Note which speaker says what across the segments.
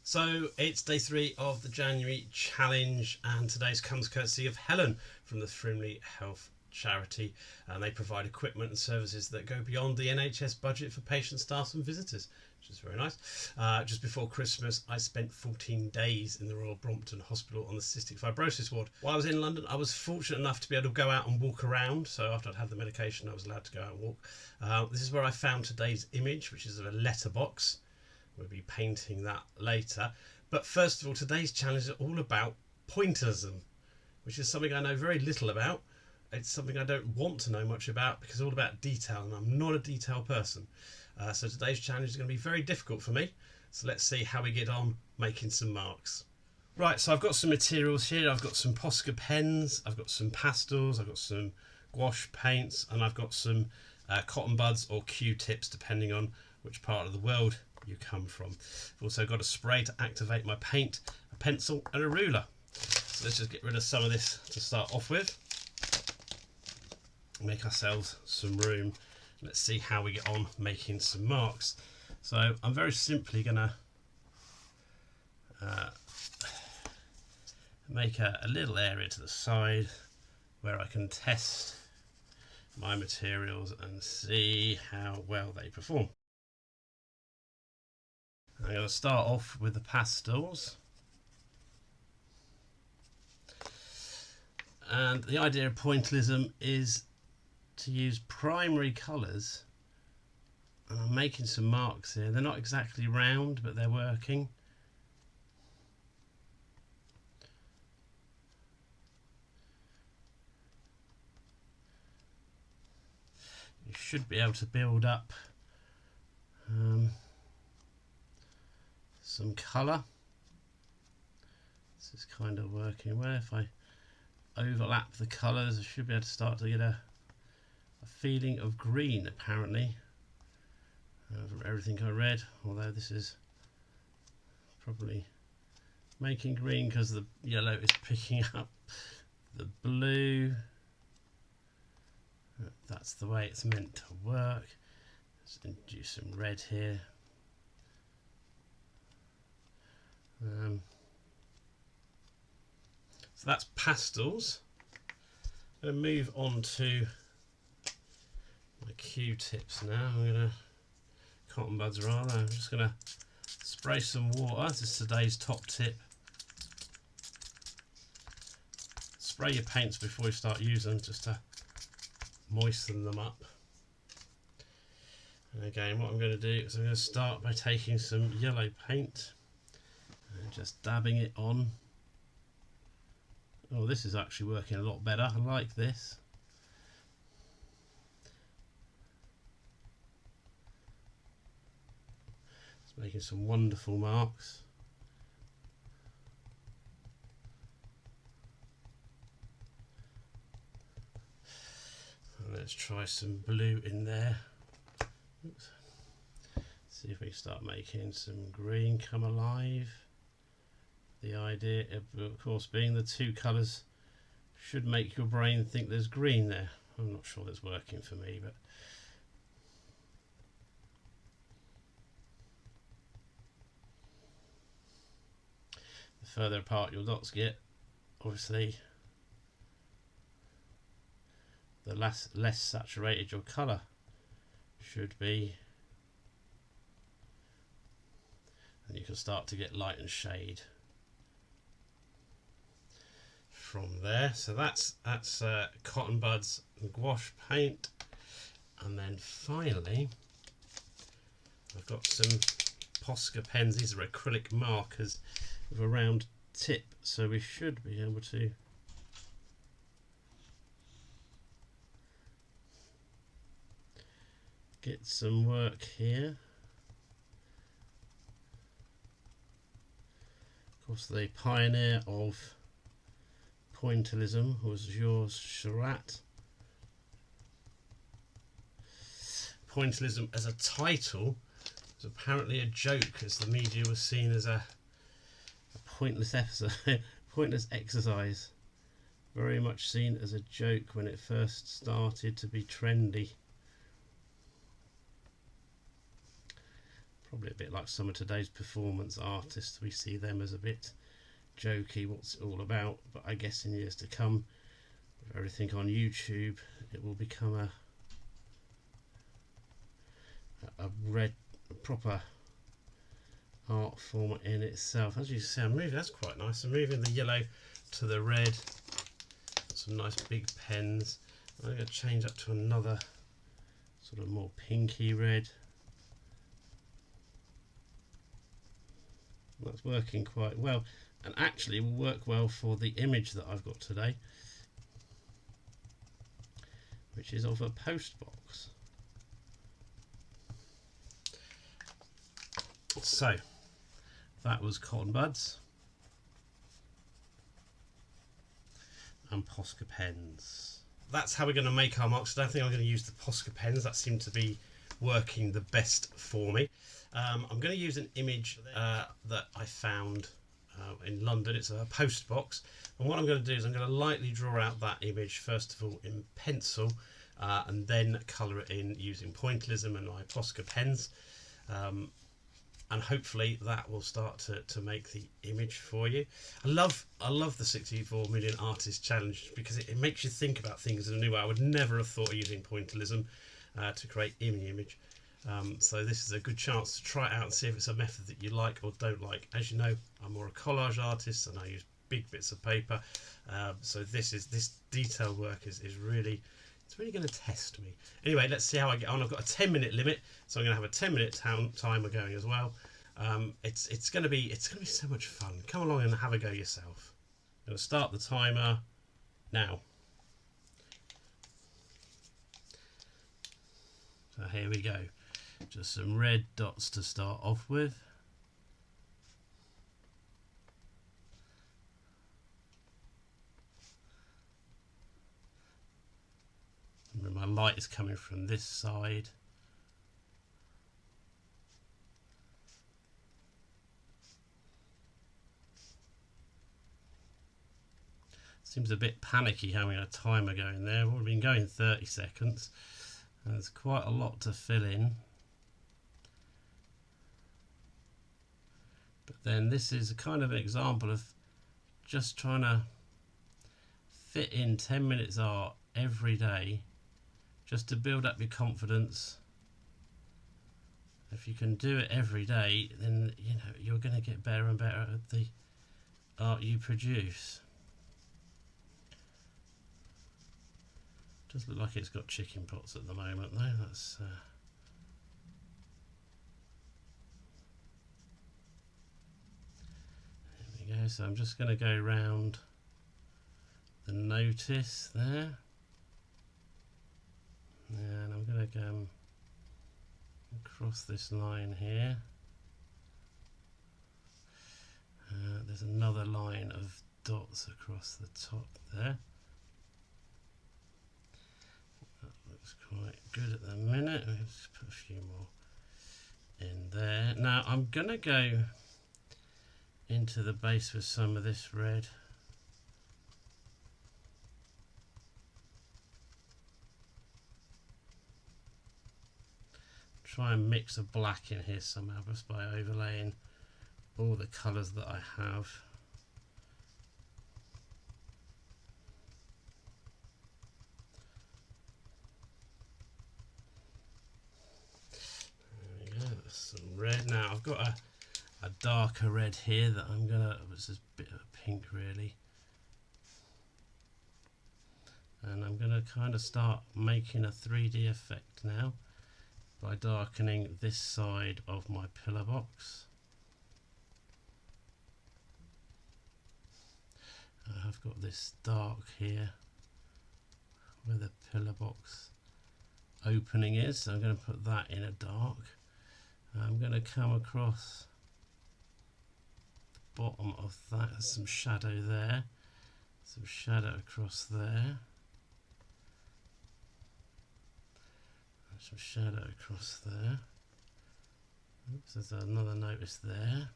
Speaker 1: So it's day 3 of the January challenge, and today's comes courtesy of Helen from the Frimley Health Charity, and they provide equipment and services that go beyond the NHS budget for patients, staff and visitors, which is very nice. Just before Christmas I spent 14 days in the Royal Brompton Hospital on the cystic fibrosis ward. While I was in London I was fortunate enough to be able to go out and walk around, so after I'd had the medication I was allowed to go out and walk. This is where I found today's image, which is of a letterbox. We'll be painting that later. But first of all, today's challenge is all about pointillism, which is something I know very little about. It's something I don't want to know much about because it's all about detail, and I'm not a detail person. So today's challenge is going to be very difficult for me. So let's see how we get on making some marks. Right, so I've got some materials here. I've got some Posca pens, I've got some pastels, I've got some gouache paints, and I've got some cotton buds or Q-tips, depending on which part of the world you come from. I've also got a spray to activate my paint, a pencil and a ruler. So let's just get rid of some of this to start off with. Make ourselves some room. Let's see how we get on making some marks. So I'm very simply going to make a little area to the side where I can test my materials and see how well they perform. I'm going to start off with the pastels, and the idea of pointillism is to use primary colours, and I'm making some marks here. They're not exactly round, but they're working. You should be able to build up some colour. This is kind of working well. If I overlap the colours I should be able to start to get a feeling of green, apparently, from everything I read, although this is probably making green because the yellow is picking up the blue. That's the way it's meant to work. Let's introduce some red here. So that's pastels. I'm going to move on to my Q-tips now. Cotton buds rather. I'm just going to spray some water. This is today's top tip. Spray your paints before you start using them, just to moisten them up. And again, what I'm going to do is I'm going to start by taking some yellow paint and just dabbing it on. Oh, this is actually working a lot better. I like this. It's making some wonderful marks. And let's try some blue in there. Oops. See if we start making some green come alive. The idea of course being the two colours should make your brain think there's green there. I'm not sure that's working for me, but the further apart your dots get, obviously the less saturated your colour should be, and you can start to get light and shade from there. So that's cotton buds and gouache paint, and then finally I've got some Posca pens. These are acrylic markers with a round tip, so we should be able to get some work here. Of course, the pioneer of pointillism was Georges Seurat. Pointillism as a title was apparently a joke, as the media was seen as a pointless exercise. Very much seen as a joke when it first started to be trendy. probably a bit like some of today's performance artists. We see them as a bit jokey, what's it all about, but I guess in years to come, with everything on YouTube, it will become a proper art form in itself. As you see, I'm moving, that's quite nice. I'm moving the yellow to the red, some nice big pens. I'm going to change up to another sort of more pinky red. That's working quite well, and actually will work well for the image that I've got today, which is of a post box. So that was cotton buds and Posca pens. That's how we're going to make our marks today. I think I'm going to use the Posca pens. That seemed to be working the best for me. I'm going to use an image that I found in London. It's a post box, and what I'm going to do is I'm going to lightly draw out that image first of all in pencil, and then colour it in using Pointillism and my Posca pens, and hopefully that will start to make the image for you. I love the 64 Million Artist Challenge because it makes you think about things in a new way. I would never have thought of using Pointillism to create any image. So this is a good chance to try it out and see if it's a method that you like or don't like. As you know, I'm more a collage artist and I use big bits of paper. So this detail work is really, it's really going to test me. Anyway, let's see how I get on. I've got a 10-minute limit, so I'm going to have a 10-minute timer going as well. It's going to be so much fun. Come along and have a go yourself. I'm going to start the timer now. So here we go. Just some red dots to start off with. Remember, my light is coming from this side. Seems a bit panicky having a timer going there. We've been going 30 seconds. And there's quite a lot to fill in. But then this is a kind of an example of just trying to fit in 10 minutes art every day just to build up your confidence. If you can do it every day, then you know you're going to get better and better at the art you produce. Does look like it's got chicken pots at the moment though. That's there we go. So I'm just going to go round the notice there, and I'm going to go across this line here. There's another line of dots across the top there. Looks quite good at the minute. I'll just put a few more in there. Now I'm going to go into the base with some of this red. Try and mix a black in here somehow just by overlaying all the colours that I have. Some red. Now I've got a darker red here that I'm gonna, it's a bit of a pink really, and I'm gonna kind of start making a 3D effect now by darkening this side of my pillar box. I've got this dark here where the pillar box opening is, so I'm going to put that in a dark. I'm going to come across the bottom of that, some shadow there, some shadow across there, some shadow across there. Oops, there's another notice there.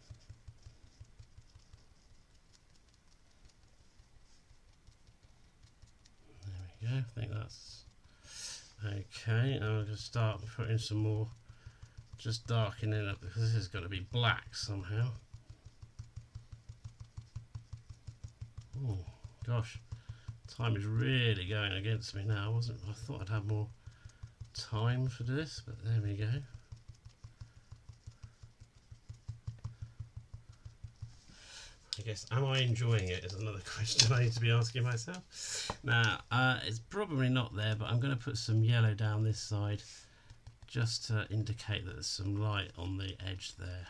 Speaker 1: There we go, I think that's okay. Now I'm going to start putting some more just darkening it because this has got to be black somehow. Oh gosh, time is really going against me now. I thought I'd have more time for this, but there we go. I guess, am I enjoying it is another question I need to be asking myself. Now, it's probably not there, but I'm going to put some yellow down this side just to indicate that there's some light on the edge there.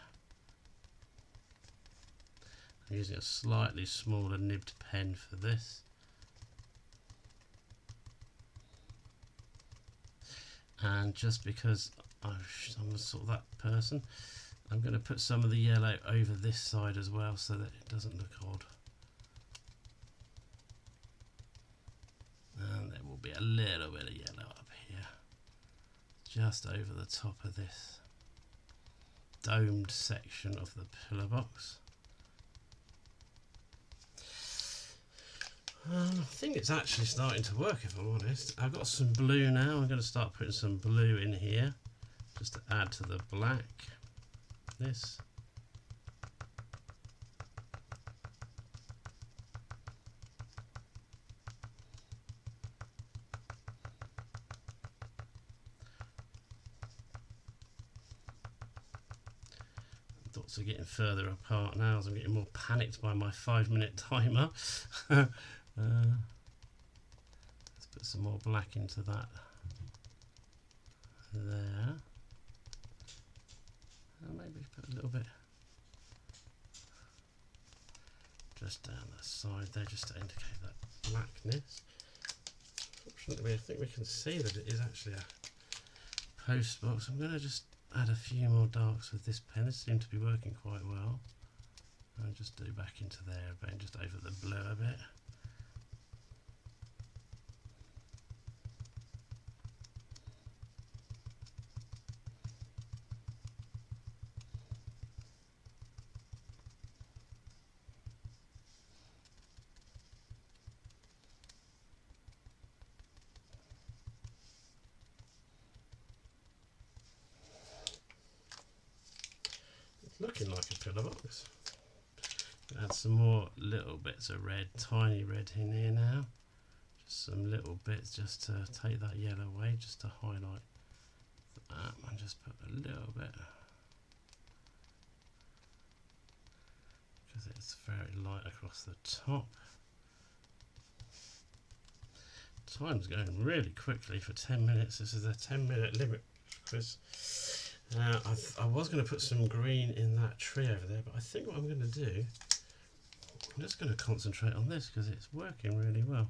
Speaker 1: I'm using a slightly smaller nibbed pen for this. And just because I'm sort of that person, I'm going to put some of the yellow over this side as well so that it doesn't look odd. And there will be a little bit of yellow up here, just over the top of this domed section of the pillar box. I think it's actually starting to work, if I'm honest. I've got some blue now. I'm going to start putting some blue in here just to add to the black. This. Dots are getting further apart now as I'm getting more panicked by my 5-minute timer. Let's put some more black into that there. And maybe put a little bit just down the side there just to indicate that blackness. Fortunately, I think we can see that it is actually a post box. I'm going to just add a few more darks with this pen. This seems to be working quite well. I'll just do back into there a bit, just over the blue a bit. Looking like a pillar box. Add some more little bits of red, tiny red in here now. Just some little bits just to take that yellow away, just to highlight that, and just put a little bit because it's very light across the top. Time's going really quickly for 10 minutes. This is a 10-minute limit quiz. I was going to put some green in that tree over there, but I think what I'm going to do, I'm just going to concentrate on this because it's working really well.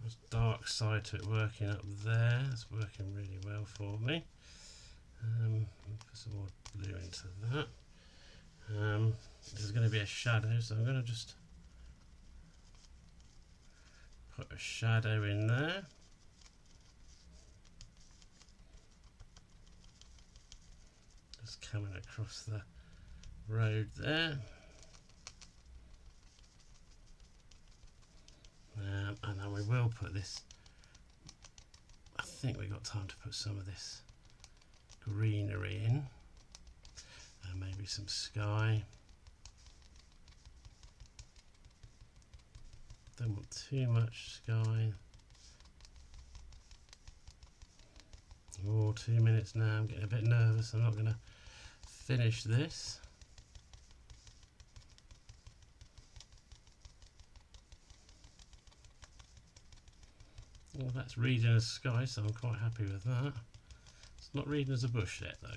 Speaker 1: There's dark side to it working up there. It's working really well for me. Put some more blue into that. This is going to be a shadow, so I'm going to just put a shadow in there. Just coming across the road there. And then we will put this, I think we've got time to put some of this greenery in, and maybe some sky. Don't want too much sky. Oh, 2 minutes now, I'm getting a bit nervous. I'm not going to finish this. Well, that's reading as sky, so I'm quite happy with that. It's not reading as a bush yet, though.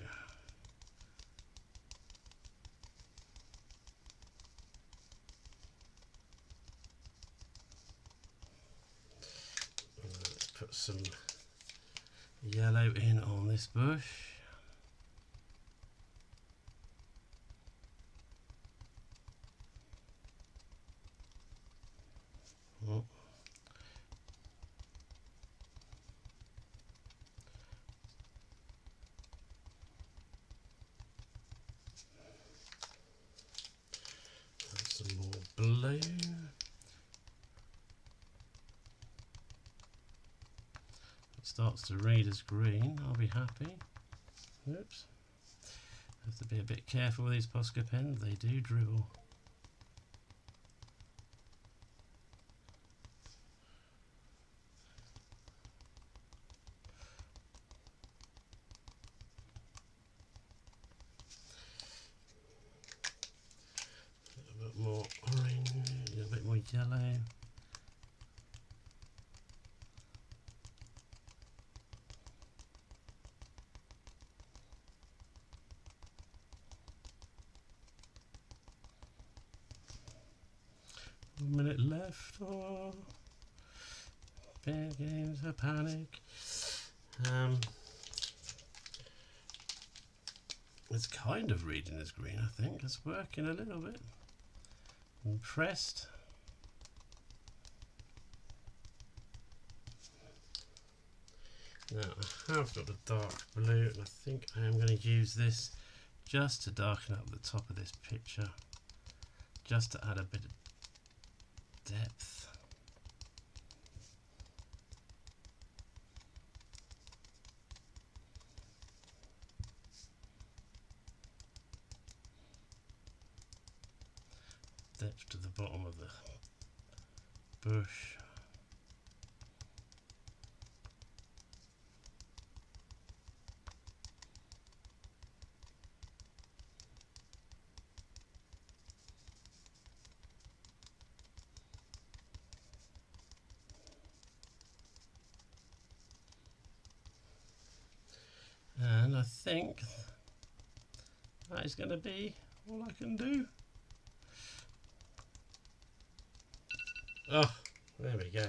Speaker 1: Let's put some yellow in on this bush. Oh. Some more blue. starts to read as green, I'll be happy. Oops. Have to be a bit careful with these Posca pens, they do dribble. A little bit more orange, a little bit more yellow. Minute left. Oh, begins a panic. It's kind of reading as green, I think. It's working a little bit. Impressed. Now I have got a dark blue, and I think I am going to use this just to darken up the top of this picture, just to add a bit of depth. Depth to the bottom of the bush. And I think that is going to be all I can do. Oh, there we go.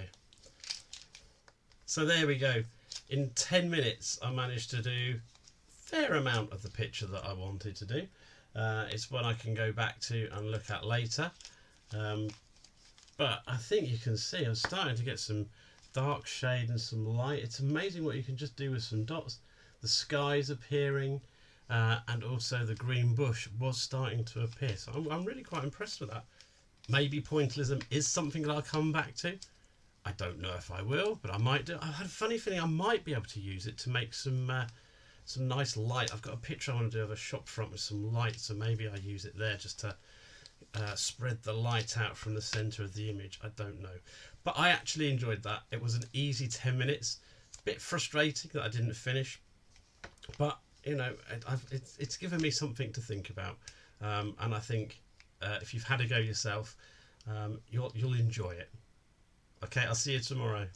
Speaker 1: So there we go. In 10 minutes I managed to do a fair amount of the picture that I wanted to do. It's one I can go back to and look at later. But I think you can see I'm starting to get some dark shade and some light. It's amazing what you can just do with some dots. The sky's appearing, and also the green bush was starting to appear. So I'm really quite impressed with that. Maybe pointillism is something that I'll come back to. I don't know if I will, but I might do. I had a funny feeling I might be able to use it to make some nice light. I've got a picture I want to do of a shop front with some light, so maybe I use it there just to spread the light out from the centre of the image. I don't know. But I actually enjoyed that. It was an easy 10 minutes. A bit frustrating that I didn't finish. But, you know, it's given me something to think about. And I think if you've had a go yourself, you'll enjoy it. Okay, I'll see you tomorrow.